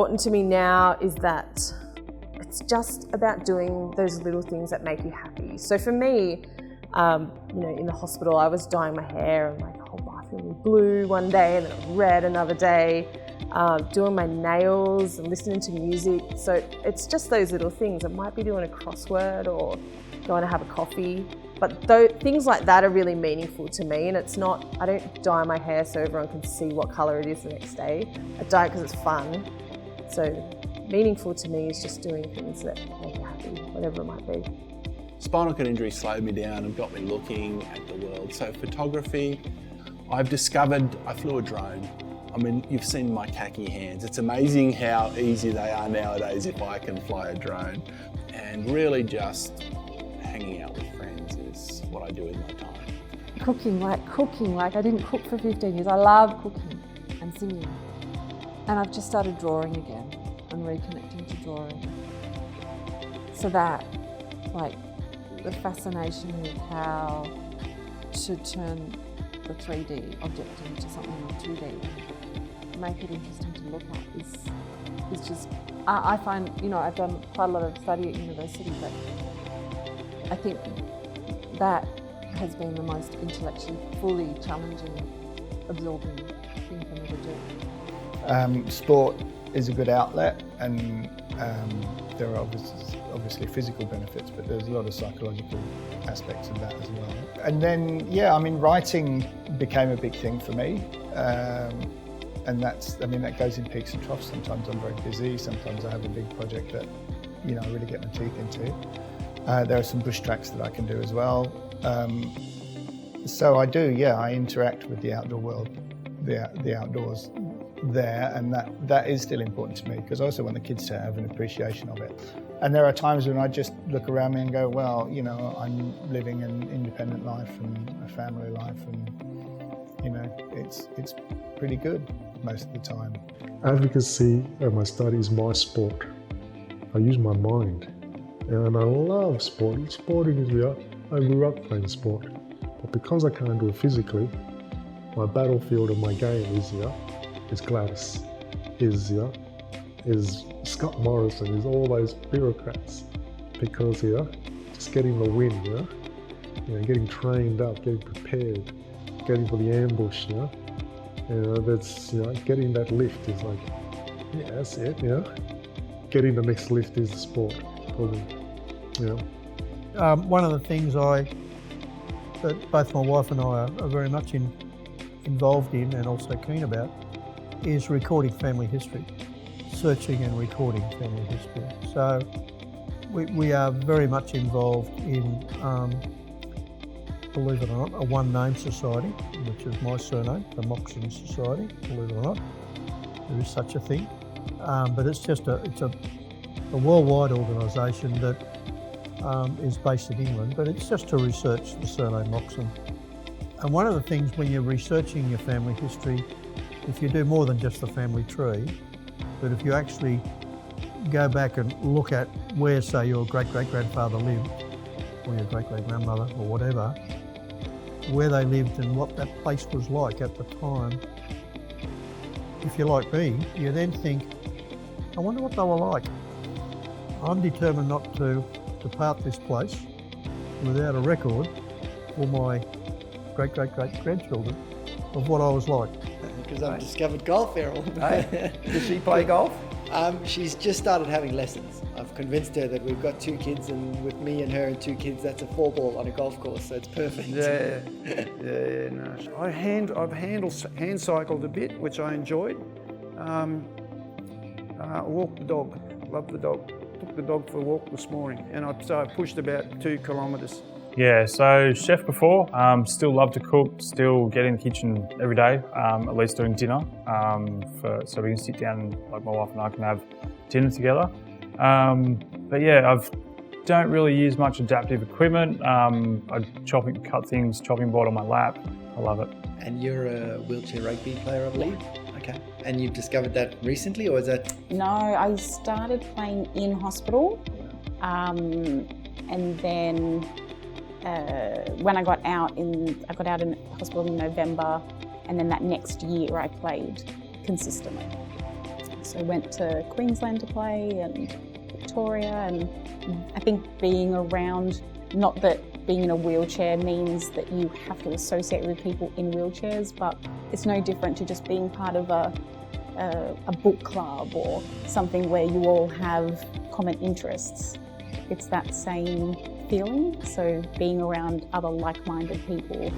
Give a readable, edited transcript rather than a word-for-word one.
important to me now is that it's just about doing those little things that make you happy. So for me, in the hospital, I was dyeing my hair and my whole bathroom was blue one day and then it was red another day, doing my nails and listening to music. So it's just those little things. I might be doing a crossword or going to have a coffee, but things like that are really meaningful to me. And it's not, I don't dye my hair so everyone can see what colour it is the next day. I dye it because it's fun. So meaningful to me is just doing things that make you happy, whatever it might be. Spinal cord injury slowed me down and got me looking at the world. So photography, I've discovered I flew a drone. I mean, you've seen my khaki hands. It's amazing how easy they are nowadays if I can fly a drone. And really just hanging out with friends is what I do with my time. Cooking, like I didn't cook for 15 years. I love cooking and singing. And I've just started drawing again and reconnecting to drawing. So that, like, the fascination with how to turn the 3D object into something in 2D, make it interesting to look at is just, I find, I've done quite a lot of study at university, but I think that has been the most intellectually fully challenging, absorbing thing for me to do. Sport is a good outlet, and there are obviously physical benefits, but there's a lot of psychological aspects of that as well. And then, writing became a big thing for me. And that goes in peaks and troughs. Sometimes I'm very busy, sometimes I have a big project that, I really get my teeth into. There are some bush tracks that I can do as well. So I interact with the outdoor world, the outdoors there, and that is still important to me, because I also want the kids to have an appreciation of it. And there are times when I just look around me and go, well, I'm living an independent life and a family life, and it's pretty good most of the time. Advocacy and my study is my sport. I use my mind, and I love sport. Sporting is I grew up playing sport, but because I can't do it physically, my battlefield of my game is Gladys, is Scott Morrison, is all those bureaucrats, because just getting the win, getting trained up, getting prepared, getting for the ambush, that's getting that lift is like, that's it, getting the next lift is the sport for me, One of the things that both my wife and I are very much involved in and also keen about is recording family history, searching and recording family history. So we are very much involved in, believe it or not, a one name society, which is my surname, the Moxon Society, believe it or not. There is such a thing. But it's a worldwide organisation that is based in England, but it's just to research the surname Moxon. And one of the things when you're researching your family history, if you do more than just the family tree, but if you actually go back and look at where, say, your great-great-grandfather lived, or your great-great-grandmother, or whatever, where they lived and what that place was like at the time, if you're like me, you then think, I wonder what they were like. I'm determined not to depart this place without a record for my great-great-great-grandchildren of what I was like. Because I've discovered golf, Errol. Does she play golf? She's just started having lessons. I've convinced her that we've got 2 kids, and with me and her and 2 kids, that's a 4-ball on a golf course, so it's perfect. No. I've hand cycled a bit, which I enjoyed. Walked the dog, loved the dog. Took the dog for a walk this morning, and I pushed about 2 kilometres. Yeah, so chef before, still love to cook, still get in the kitchen every day, at least doing dinner, so we can sit down and like my wife and I can have dinner together. But yeah, I don't really use much adaptive equipment. I cut things, chopping board on my lap. I love it. And you're a wheelchair rugby player, I believe? Okay. And you've discovered that recently, or is that? No, I started playing in hospital, and then when I got out in hospital in November, and then that next year I played consistently. So went to Queensland to play and Victoria, and I think being around, not that being in a wheelchair means that you have to associate with people in wheelchairs, but it's no different to just being part of a book club or something where you all have common interests. It's that same feeling, so being around other like-minded people.